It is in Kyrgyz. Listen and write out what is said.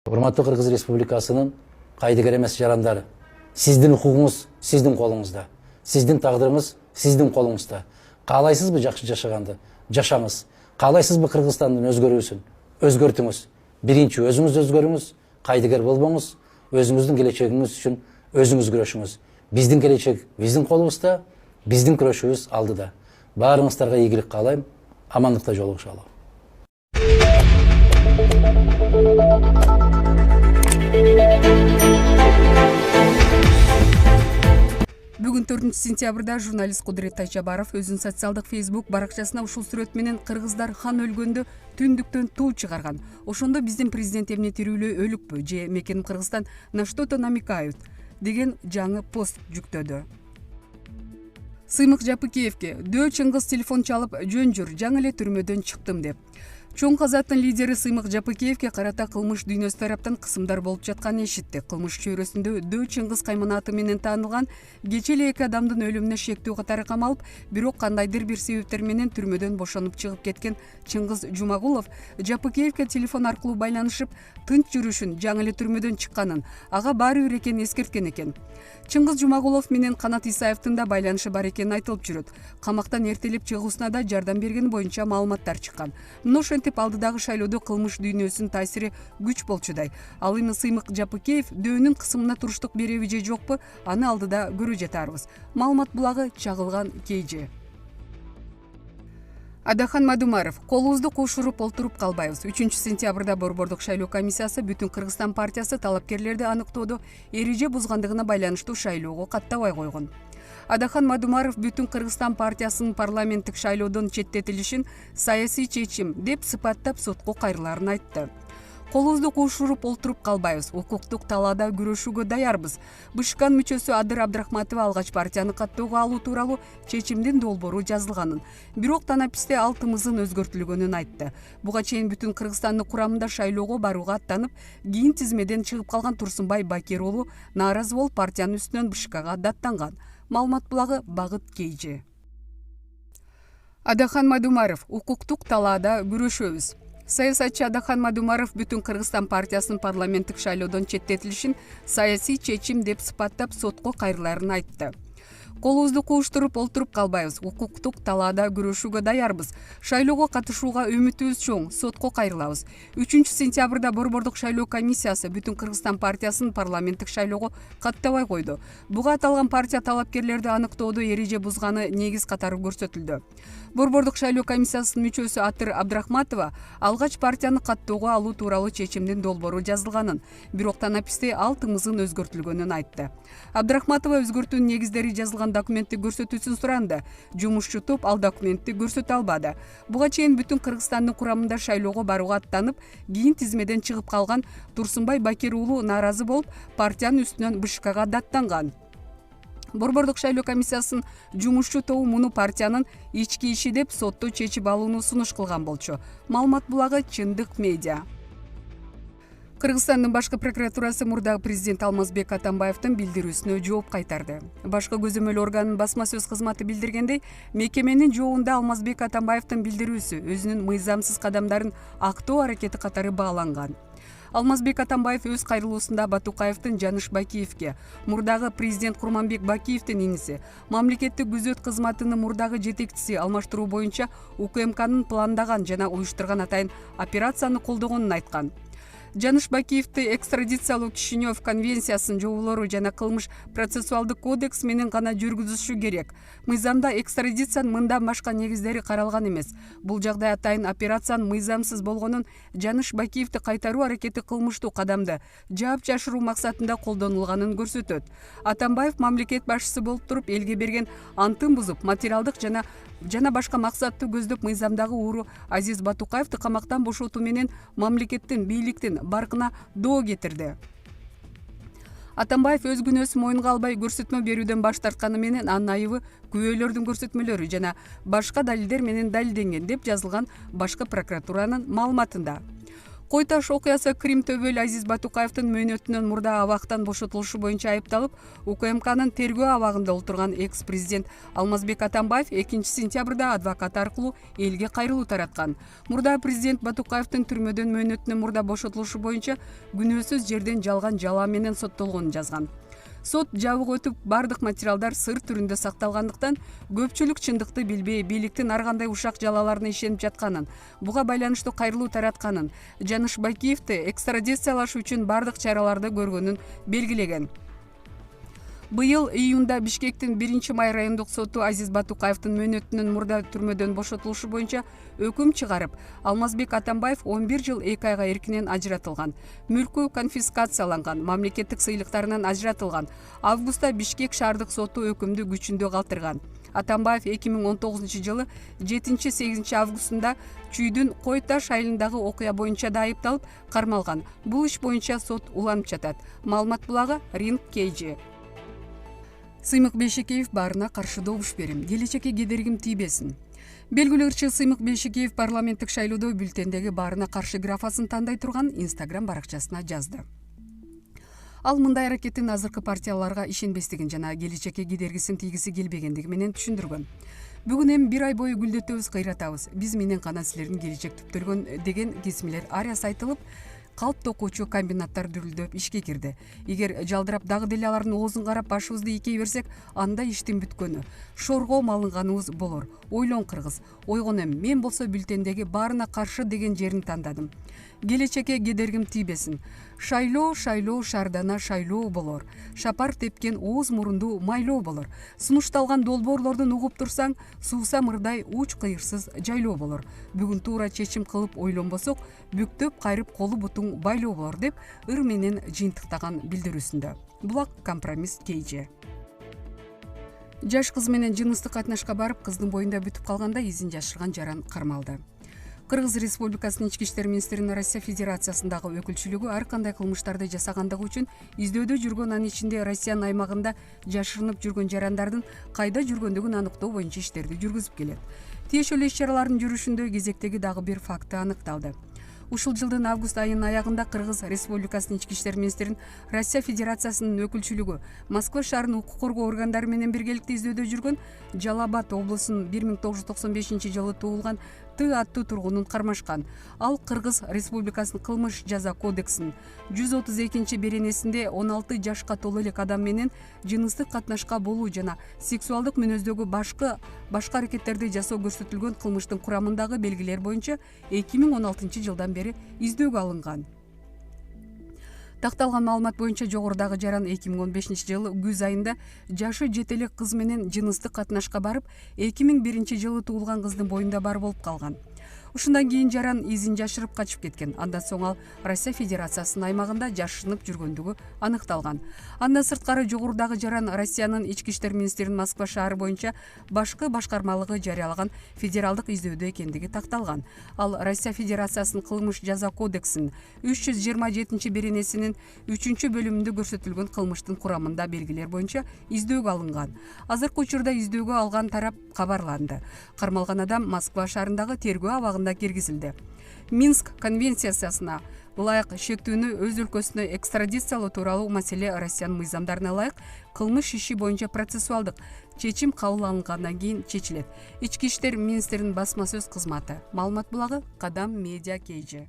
Урматтуу Кыргыз Республикасынын кайдыгер эмес жарандары, сиздин укугуңуз сиздин колуңузда, сиздин тагдырыңыз сиздин колуңузда. Каалайсызбы жакшы жашаганды? Жашаңыз. Каалайсызбы Кыргызстандын өзгөрүүсүн? Өзгөртүңүз. Биринчи өзүңүз өзгөрүңүз, кайдыгер болбоңуз, өзүңүздүн келечегиңиз үчүн өзүңүз күрөшүңүз. Биздин келечек биздин колубузда, биздин күрөшүбүз алдыда. Баарыңыздарга ийгилик каалайм, амандыкта жолугушалы. Бүгүн 4-сентябрда журналист Кудурет Тайчабаров өзүнүн социалдык Facebook баракчасына ушул сүрөт менен кыргыздар хан өлгөндө түндүктөн туу чыгарган. Ошондо биздин президент эмне тирүүлөө өлүкпү же мекеним Кыргызстан на что-то намекают деген жаңы пост жүктөдү. Сыймык Жапыкеевке дөө Чыңгыз телефон чалып жөн жүр, жаңы эле түрмөдөн чыктым деп. Чоң казаттын лидери Сыймык Жапыкеевке карата кылмыш дүйнөсү тараптан кысымдар болуп жатканын эшитти. Кылмыш чөйрөсүндө дөө Чыңгыз Кайманаты менен таанылган кечээ эле 2 адамдын өлүмүнө шектүү катары камалып, бирок кандайдыр бир себептер менен түрмөдөн бошонуп чыгып кеткен Чыңгыз Жумагулов Жапыкеевке телефон аркылуу байланышып, тынч жүрүшүн, жаңы эле түрмөдөн чыкканын, ага баары бир экенин эскерткен экен. Чыңгыз Жумагулов менен Канат Исаевдин да байланышы бар экени айтылып жүрөт. Камактан эртелеп чыгуусуна да жардам бергени боюнча маалыматтар чыккан. Мына ошентип алдыдагы шайлоодо кылмыш дүйнөсүнүн таасири күч болчудай. Ал эми Сыймык Жапыкеев дөөнүн кысымына туруштук береби же жокпу, аны алдыда көрө жатарбыз. Маалымат булагы чагылган KG. Адахан Мадумаров: колубузду кушуруп олтуруп калбайбыз. 3-сентябрда Борбордук шайлоо комиссиясы Бүтүн Кыргызстан партиясы талапкерлерди аныктоодо эреже бузгандыгына байланыштуу шайлоого каттабай койгон. Адахан Мадумаров Бүтүн Кыргызстан партиясынын парламенттик шайлоодон четтетилишин саясий чечим деп сыпаттап сотко кайрыларын айтты. Колубузду кушуруп олтуруп калбайбыз, укуктук талаада күрөшүүгө даярбыз. БШКнын мүчөсү Адыр Абдрахматова алгач партияны каттоого алуу тууралуу чечимдин долбоору жазылганын, бирок танаписте ал тымызын өзгөртүлгөнүн айтты. Буга чейин Бүтүн Кыргызстандын курамында шайлоого барууга аттанып, кийин тизмеден чыгып калган Турсунбай Бакир уулу нааразы болуп партиянын үстүнөн БШКга даттанган. Маалымат булагы Багыт KG. Адахан Мадумаров: укуктук талаада күрөшөбүз. Саясатчы Адахан Мадумаров Бүтүн Кыргызстан партиясынын парламенттик шайлоодон четтетилишин саясий чечим деп сыпаттап сотко кайрыларын айтты. Колубузду кууштуруп олтуруп калбайбыз, укуктук талаада күрөшүүгө даярбыз. Шайлоого катышууга үмүтүбүз чоң, сотко кайрылабыз. 3-сентябрда Борбордук шайлоо комиссиясы Бүтүн Кыргызстан партиясынын парламенттик шайлоого каттабай койду. Буга аталган партия талапкерлерди аныктоодо эреже бузганы негиз катары көрсөтүлдү. Борбордук шайлоо комиссиясынын мүчөсү Адыр Абдрахматова алгач партияны каттоого алуу тууралуу чечимдин долбоору жазылганын, бирок танаписте ал тымызын өзгөртүлгөнүн айтты. Абдрахматова өзгөртүүнүн негиздери жазылган документти көрсөтүүсүн суранды. Жумушчу топ ал документти көрсөтө албады. Буга чейин Бүтүн Кыргызстандын курамында шайлоого барууга аттанып, кийин тизмеден чыгып калган Турсунбай Бакир уулу нааразы болуп, партиянын үстүнөн БШКга даттанган. Борбордук шайлоо комиссиясынын жумушчу тобу муну партиянын ички иши деп сотто чечип алууну сунуш кылган болчу. Маалымат булагы Чындык медиа. Кыргызстандын башкы прокуратурасы мурдагы президент Алмазбек Атамбаевдин билдирүүсүнө жооп кайтарды. Башкы көзөмөл органынын басма сөз кызматы билдиргендей, мекеменин жообунда Алмазбек Атамбаевдин билдирүүсү өзүнүн мыйзамсыз кадамдарын актоо аракети катары бааланган. Алмазбек Атамбаев өз кайрылуусунда Батукаевдин Жаныш Бакиевке, мурдагы президент Курманбек Бакиевдин иниси, мамлекеттик күзөт кызматынын мурдагы жетекчиси алмаштыруу боюнча УКМКнын пландаган жана уюштурган атайын операцияны колдогонун айткан. Жаныш Бакиевди экстрадициялоо Кишинев конвенциясынын жоболору жана кылмыш процессуалдык кодекс менен гана жүргүзүшү керек. Мыйзамда экстрадициянын мындан башка негиздери каралган эмес. Бул жагдай атайын операциянын мыйзамсыз болгонун, Жаныш Бакиевди кайтаруу аракети кылмыштуу кадамды жаап жашыруу максатында колдонулганын көрсөтөт. Атамбаев мамлекет башчысы болуп туруп элге берген антын бузуп, материалдык жана башка максатты көздөп мыйзамдагы ууру Азиз Батукаевди камактан бошотуу менен мамлекеттин, бийликтин баркына доо кетирди. Атамбаев өз күнөөсүн моюнга албай көрсөтмө берүүдөн баш тартканы менен анын айыбы күбөлөрдүн көрсөтмөлөрү жана башка далилдер менен далилденген деп жазылган башкы прокуратуранын маалыматында. Кой Таш окуясы Крим төбөлү Азиз Батукаевдин мөөнөтүнөн мурда абактан бошотулушу боюнча айыпталып, УКМКнын тергөө абагында отурган экс-президент Алмазбек Атамбаев 2 сентябрда адвокат аркылуу элге кайрылуу тараткан. Мурда президент Батукаевдин түрмөдөн мөөнөтүнөн мурда бошотулушу боюнча күнөөсүз жерден жалган жала менен соттолгонун жазган. Сот жабык өтүп, бардык материалдар сыр түрүндө сакталгандыктан көпчүлүк чындыкты билбей, бийликтин ар кандай ушак жалаларына ишенип жатканын, буга байланыштуу кайрылуу таратканын, Жаныш Бакиевди экстрадициялаш үчүн бардык чараларды көргөнүн белгилеген. Быйыл июнда Бишкектин 1-май райондук соту Азиз Батукаевдин мөөнөтүнөн мурда түрмөдөн бошотулушу боюнча өкүм чыгарып, Алмазбек Атамбаев 11 жыл 2 айга эркинен ажыратылган, мүлкү конфискацияланган, мамлекеттик сыйлыктарынан ажыратылган. Августта Бишкек шаардык соту өкүмдү күчүндө калтырган. Атамбаев 2019 жылы 7-8 августунда Чүйдүн Кой Таш айылындагы окуя боюнча да айыпталып кармалган. Бул иш боюнча сот уланып жатат. Маалымат булагы Ринг KG. Сыймык Бейшекеев баарына каршы добуш берим. Келечекке кедергим тийбесин. Белгилүү ырчы Сыймык Бейшекеев парламенттик шайлоодо бюллетендеги баарына каршы графасын тандай турган Instagram баракчасына жазды. Ал мындай аракеттин азыркы партияларга ишенбестигин жана келечекке кедергисин тийгиси келбегендиги менен түшүндүргөн. Бүгүн эми 1 ай бою гүлдөтөбүз, кыйратабыз. Биз менен гана силердин келечек түптөлгөн деген кесимелер ариясы айтылып, калп токуучу комбинаттар дүрүлдөп ишке кирди. Эгер жалдырап дагы деле алардын оозун карап башыбызды ийкей берсек, анда иштин бүткөнү. Шорго малынганыбыз болор. Ойлон кыргыз. Ойгон эм. Мен болсо бюллетендеги баарына каршы деген жерин тандадым. Келечекке кедергим тийбесин. Шайлоо, шайлоо, шардана шайлоо болор. Шапар тепкен ооз мурунду майлоо болор. Сунушталган долбоорлордун угуп турсаң, суусам ырдай уч кыйырсыз жайлоо болор. Бүгүн туура чечим кылып ойлонбосок, бүктөп кайрып колу бутуң байлоо болор деп ыр менен жыйынтыктаган билдирүүсүндө. Булак компромисс KG. Жаш кыз менен жыныстык катнашка барып, кыздын боюнда бүтүп калганда изин жашырган жаран кармалды. Кыргыз Республикасынын Ички иштер министринин Россия Федерациясындагы өкүлчүлүгү ар кандай кылмыштарды жасагандыгы үчүн издөөдө жүргөн, анын ичинде Россиянын аймагында жашырынып жүргөн жарандардын кайда жүргөндүгүн аныктоо боюнча иштерди жүргүзүп келет. Тиешелүү иш-чаралардын жүрүшүндө кезектеги дагы бир факты аныкталды. Ушул жылдын август айынын аягында Кыргыз Республикасынын Ички иштер министринин Россия Федерациясынын өкүлчүлүгү Москва шаарынын укук коргоо органдары менен биргеликте издөөдө жүргөн Жалал Абад облусунун 1995 жылы туулган Т аттуу тургунун кармашкан. Ал Кыргыз Республикасынын кылмыш жаза кодексинин 132 беренесинде 16 жашка толо элек адам менен жыныстык катнашка болуу жана сексуалдык мүнөздөгү башка аракеттерди жасоо көрсөтүлгөн кылмыштын курамындагы белгилер боюнча 2016 жылдан бери издөөгө алынган. Такталган маалымат боюнча жогорудагы жаран 2015 жылы күз айында жашы жете элек кыз менен жыныстык катнашка барып, 2001 жылы туулган кыздын боюнда бар болуп калган. Ушундан кийин жаран изин жашырып качып кеткен. Андан соң ал Россия Федерациясынын аймагында жашынып жүргөндүгү аныкталган. Андан сырткары жогорудагы жаран Россиянын Ички иштер министринин Москва шаары боюнча башкы башкармалыгы жарыялаган федералдык издөөдө экендиги такталган. Ал Россия Федерациясынын кылмыш жаза кодексинин 327 беренесинин 3-бөлүмүндө көрсөтүлгөн кылмыштын курамында белгилер боюнча издөөгө алынган. Азыркы учурда издөөгө алган тарап кабарланды. Кармалган адам Москва шаарындагы тергөө абагында киргизилди. Минск конвенциясына ылайык шектүүнү өз өлкөсүнө экстрадициялоо тууралуу маселе Россиянын мыйзамдарына ылайык кылмыш иши боюнча процессуалдык чечим кабыл алынгандан кийин чечилет. Ички иштер министринин басма сөз кызматы. Маалымат булагы Кадам Медиа KG.